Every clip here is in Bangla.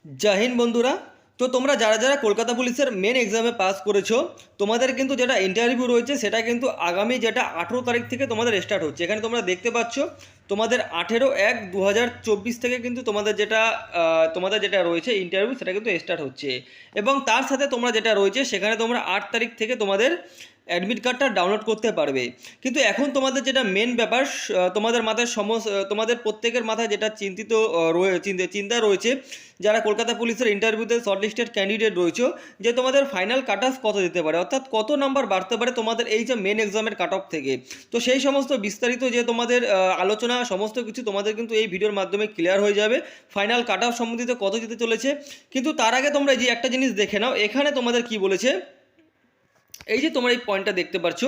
জয় হিন্দ বন্ধুরা। তো তোমরা যারা যারা কলকাতা পুলিশের মেন এক্সামে পাস করেছো, তোমাদের কিন্তু যেটা ইন্টারভিউ রয়েছে সেটা কিন্তু আগামী যেটা 18 তারিখ থেকে তোমাদের স্টার্ট হচ্ছে। এখানে তোমরা দেখতে পাচ্ছ তোমাদের 18/1/2024 থেকে কিন্তু তোমাদের যেটা রয়েছে ইন্টারভিউ সেটা কিন্তু স্টার্ট হচ্ছে। এবং তার সাথে তোমরা যেটা রয়েছে সেখানে তোমরা 8 তারিখ থেকে তোমাদের অ্যাডমিট কার্ডটা ডাউনলোড করতে পারবে। কিন্তু এখন তোমাদের যেটা মেন ব্যাপার, তোমাদের মাথায় তোমাদের প্রত্যেকের মাথায় যেটা চিন্তা রয়েছে, যারা কলকাতা পুলিশের ইন্টারভিউতে শর্টলিস্টেড ক্যান্ডিডেট রয়েছে, যে তোমাদের ফাইনাল কাট অফ কত যেতে পারে, অর্থাৎ কত নাম্বার বাড়তে পারে তোমাদের এই যে মেন এক্সামের কাট অফ থেকে। তো সেই সমস্ত বিস্তারিত যে তোমাদের আলোচনা সমস্ত কিছু তোমাদের কিন্তু এই ভিডিওর মাধ্যমে ক্লিয়ার হয়ে যাবে। ফাইনাল কাট অফ সম্বন্ধিত কত যেতে চলেছে। কিন্তু তার আগে তোমরা এই যে একটা জিনিস দেখে নাও, এখানে তোমাদের কি বলেছে। এই যে তোমরা এই পয়েন্টটা দেখতে পাচ্ছ,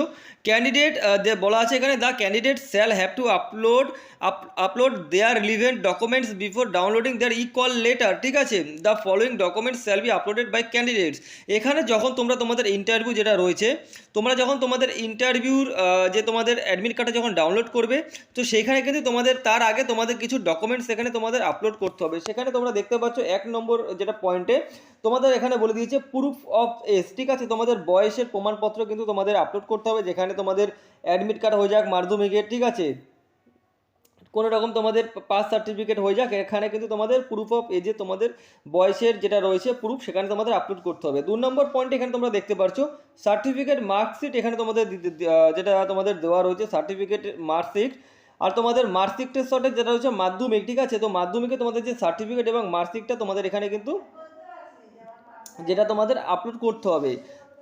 ক্যান্ডিডেট বলা আছে এখানে, the candidate shall have to upload their relevant documents before downloading their call letter. ঠিক আছে, the following documents shall be uploaded by candidates. এখানে যখন তোমাদের ইন্টারভিউ যেটা রয়েছে, তোমরা যখন তোমাদের ইন্টারভিউর যে তোমাদের অ্যাডমিট কার্ডটা যখন ডাউনলোড করবে, তো সেইখানে কিন্তু তোমাদের তার আগে তোমাদের কিছু ডকুমেন্টস এখানে তোমাদের আপলোড করতে হবে। সেখানে তোমরা দেখতে পাচ্ছ 1 নম্বর যেটা পয়েন্টে তোমাদের এখানে বলে দিয়েছে প্রুফ অফ এজ। ঠিক আছে, তোমাদের বয়সের প্রমাণপত্র কিন্তু তোমাদের আপলোড করতে হবে, যেখানে তোমাদের অ্যাডমিট কার্ড হয়ে যাক মাধ্যমিকের, ঠিক আছে, কোনো রকম তোমাদের পাস সার্টিফিকেট হয়ে যাক, এখানে কিন্তু তোমাদের প্রুফ অফ এজে তোমাদের বয়সের যেটা রয়েছে প্রুফ, সেখানে তোমাদের আপলোড করতে হবে। 2 নম্বর পয়েন্ট এখানে তোমরা দেখতে পাচ্ছ সার্টিফিকেট মার্কশিট, এখানে তোমাদের যেটা তোমাদের দেওয়া রয়েছে সার্টিফিকেট মার্কশিট। আর তোমাদের মার্কশিটের সাথে যেটা রয়েছে মাধ্যমিক। ঠিক আছে, তো মাধ্যমিকে তোমাদের যে সার্টিফিকেট এবং মার্কশিটটা তোমাদের এখানে কিন্তু যেটা তোমাদের আপলোড করতে হবে।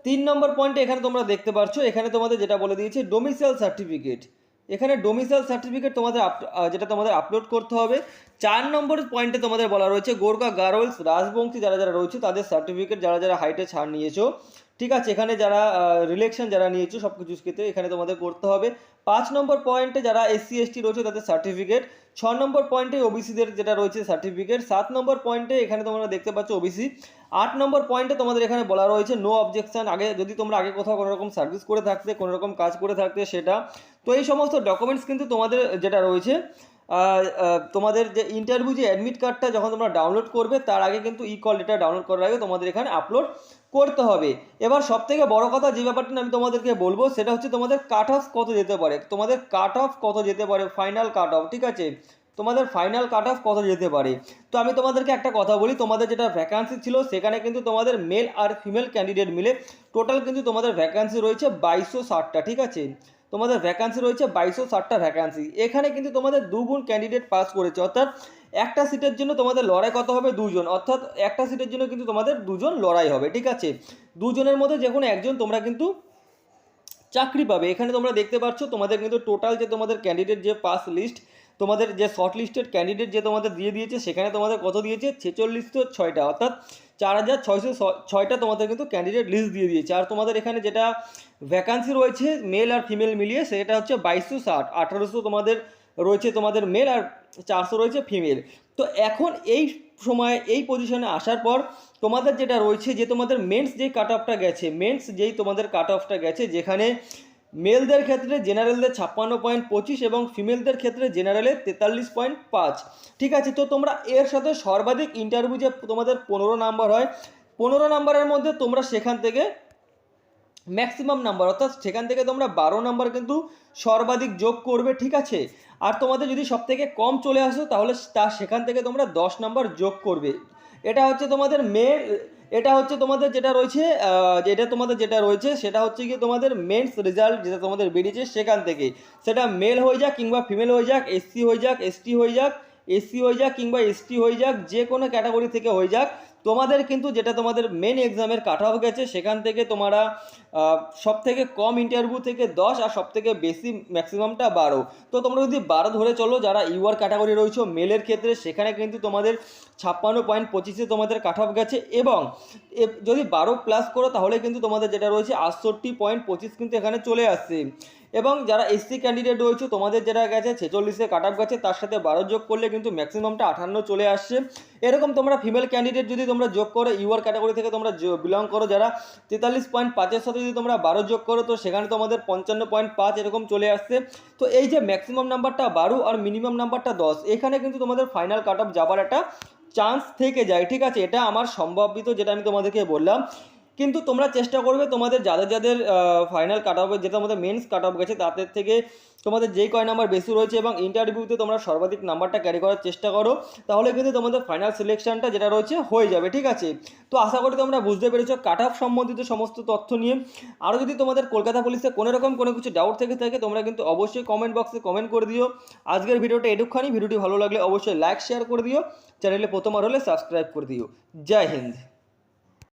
3 নম্বর পয়েন্টে এখানে তোমরা দেখতে পাচ্ছ, এখানে তোমাদের যেটা বলে দিয়েছে ডোমিসাইল সার্টিফিকেট। এখানে ডোমিসাইল সার্টিফিকেট তোমাদের যেটা তোমাদের আপলোড করতে হবে। 4 নম্বর পয়েন্টে তোমাদের বলা রয়েছে গোর্খা গারোয়ালস রাজবংশী যারা যারা রয়েছে তাদের সার্টিফিকেট, যারা যারা হাইটে ছাড় নিয়েছো। ঠিক আছে, এখানে যারা রিলেকশন যারা নিয়েছো সব কিছু ক্ষেত্রে এখানে তোমাদের করতে হবে। 5 নম্বর পয়েন্টে যারা SC ST রয়েছে তাদের সার্টিফিকেট। 6 নম্বর পয়েন্টে ওবিসিদের যেটা রয়েছে সার্টিফিকেট। 7 নম্বর পয়েন্টে এখানে তোমরা দেখতে পাচ্ছ ওবিসি। 8 নম্বর পয়েন্টে তোমাদের এখানে বলা রয়েছে নো অবজেকশন, আগে যদি তোমরা আগে কোথাও কোনো রকম সার্ভিস করে থাকতে, কোনো রকম কাজ করে থাকতে সেটা। তো এই সমস্ত ডকুমেন্টস কিন্তু তোমাদের যেটা রয়েছে তোমাদের যে ইন্টারভিউ যে অ্যাডমিট কার্ডটা যখন তোমরা ডাউনলোড করবে তার আগে কিন্তু কল লেটার ডাউনলোড করার আগে তোমাদের এখানে আপলোড করতে হবে। এবার সবথেকে বড় কথা যে ব্যাপারটা আমি তোমাদেরকে বলবো সেটা হচ্ছে তোমাদের কাট অফ কত যেতে পারে, তোমাদের কাট অফ কত যেতে পারে, ফাইনাল কাট অফ। ঠিক আছে, তোমাদের ফাইনাল কাট অফ কত যেতে পারে। তো আমি তোমাদেরকে একটা কথা বলি, তোমাদের যেটা ভ্যাকান্সি ছিল সেখানে কিন্তু তোমাদের মেল আর ফিমেল ক্যান্ডিডেট মিলে টোটাল কিন্তু তোমাদের ভ্যাকান্সি রয়েছে 2260টা। ঠিক আছে, তোমাদের ভ্যাকান্সি রয়েছে 2260টা ভ্যাকান্সি। এখানে কিন্তু তোমাদের দুগুণ ক্যান্ডিডেট পাস করেছে, অর্থাৎ একটা সিটের জন্য তোমাদের লড়াই কত হবে, দুজন, অর্থাৎ একটা সিটের জন্য কিন্তু তোমাদের দুজন লড়াই হবে। ঠিক আছে, দুজনের মধ্যে যে কোনো একজন তোমরা কিন্তু চাকরি পাবে। এখানে তোমরা দেখতে পাচ্ছ তোমাদের কিন্তু টোটাল যে তোমাদের ক্যান্ডিডেট যে পাস লিস্ট, তোমাদের যে শর্ট লিস্টেড ক্যান্ডিডেট যে তোমাদের দিয়ে দিয়েছে, সেখানে তোমাদের কত দিয়েছে 4606টা, অর্থাৎ 4606টা তোমাদের কিন্তু ক্যান্ডিডেট লিস্ট দিয়ে দিয়েছে। আর তোমাদের এখানে যেটা ভ্যাকান্সি রয়েছে মেল আর ফিমেল মিলিয়ে সেটা হচ্ছে 2260, 1800 তোমাদের রয়েছে তোমাদের মেল আর 400 রয়েছে ফিমেল। তো এখন এই সময় এই পজিশনে আসার পর তোমাদের যেটা রয়েছে যে তোমাদের মেন্স যেই কাট অফটা গেছে, মেন্স যেই তোমাদের কাট অফটা গেছে, যেখানে মেলদের ক্ষেত্রে জেনারেলদের 56.25 এবং ফিমেলদের ক্ষেত্রে জেনারেলে 43.5। ঠিক আছে, তো তোমরা এর সাথে সর্বাধিক ইন্টারভিউ যে তোমাদের 15 নাম্বার হয়, 15 নাম্বারের মধ্যে তোমরা সেখান থেকে ম্যাক্সিমাম নাম্বার, অর্থাৎ সেখান থেকে তোমরা 12 নাম্বার কিন্তু সর্বাধিক যোগ করবে। ঠিক আছে, আর তোমাদের যদি সব থেকে কম চলে আসো তাহলে সেখান থেকে তোমরা 10 নাম্বার যোগ করবে। এটা হচ্ছে তোমাদের এটা হচ্ছে তোমাদের যেটা রয়েছে যেটা রয়েছে সেটা হচ্ছে কি তোমাদের মেন্স রেজাল্ট যেটা তোমাদের বেরিয়েছে সেখান থেকে, সেটা মেল হয়ে যাক কিংবা ফিমেল হয়ে যাক, SC হয়ে যাক, ST হয়ে যাক, SC হয়ে যাক কিংবা ST হয়ে যাক, যে কোনো ক্যাটাগরি থেকে হয়ে যাক, তোমাদের কিন্তু যেটা তোমাদের মেন এক্সামের কাট অফ গেছে সেখান থেকে তোমরা সব থেকে কম ইন্টারভিউ থেকে 10 আর সব থেকে বেশি ম্যাক্সিমামটা 12। তো তোমরা যদি 12 ধরে চলো, যারা ইউআর ক্যাটাগরি রয়েছে মেলের ক্ষেত্রে সেখানে কিন্তু তোমাদের 56.25-এ তোমাদের কাট অফ গেছে, এবং যদি 12 প্লাস করো তাহলে কিন্তু তোমাদের যেটা রয়েছে 68.25 কিন্তু এখানে চলে আসছে। এবং যারা SC ক্যান্ডিডেট রয়েছে তোমাদের যেটা গেছে 46-এ কাট অফ গেছে, তার সাথে 12 যোগ করলে কিন্তু ম্যাক্সিমামটা 58 চলে আসছে। এরকম তোমরা ফিমেল ক্যান্ডিডেট যদি তোমরা যোগ করো, ইউআর ক্যাটাগরি থেকে তোমরা বিলং করো, যারা 43.5-এর সাথে যদি তোমরা 12 যোগ করো তো সেখানে তোমাদের 55.5 এরকম চলে আসছে। তো এই যে ম্যাক্সিমাম নাম্বারটা 12 আর মিনিমাম নাম্বারটা 10, এখানে কিন্তু তোমাদের ফাইনাল কাট অফ যাবার একটা চান্স থেকে যায়, ঠিক আছে, এটা আমার সম্ভাবিত যেটা আমি তোমাদেরকে বললাম। কিন্তু তোমরা চেষ্টা করবে তোমাদের যাদের যাদের ফাইনাল কাট অফ, যেটা আমাদের মেন্স কাট অফ গেছে তাদের থেকে তোমাদের যেই কয় নাম্বার বেশি রয়েছে এবং ইন্টারভিউতে তোমরা সর্বাধিক নাম্বারটা ক্যারি করার চেষ্টা করো, তাহলে কিন্তু তোমাদের ফাইনাল সিলেকশনটা যেটা রয়েছে হয়ে যাবে, ঠিক আছে। তো আশা করি তোমরা বুঝতে পেরেছো কাট অফ সম্বন্ধিত সমস্ত তথ্য নিয়ে। আরও যদি তোমাদের কলকাতা পুলিশে কোনো রকম কোনো কিছু ডাউট থেকে থাকে তোমরা কিন্তু অবশ্যই কমেন্ট বক্সে কমেন্ট করে দিও। আজকের ভিডিওটা এটুকখানি, ভিডিওটি ভালো লাগলে অবশ্যই লাইক শেয়ার করে দিও, চ্যানেলে প্রথমবার হলে সাবস্ক্রাইব করে দিও। জয় হিন্দ।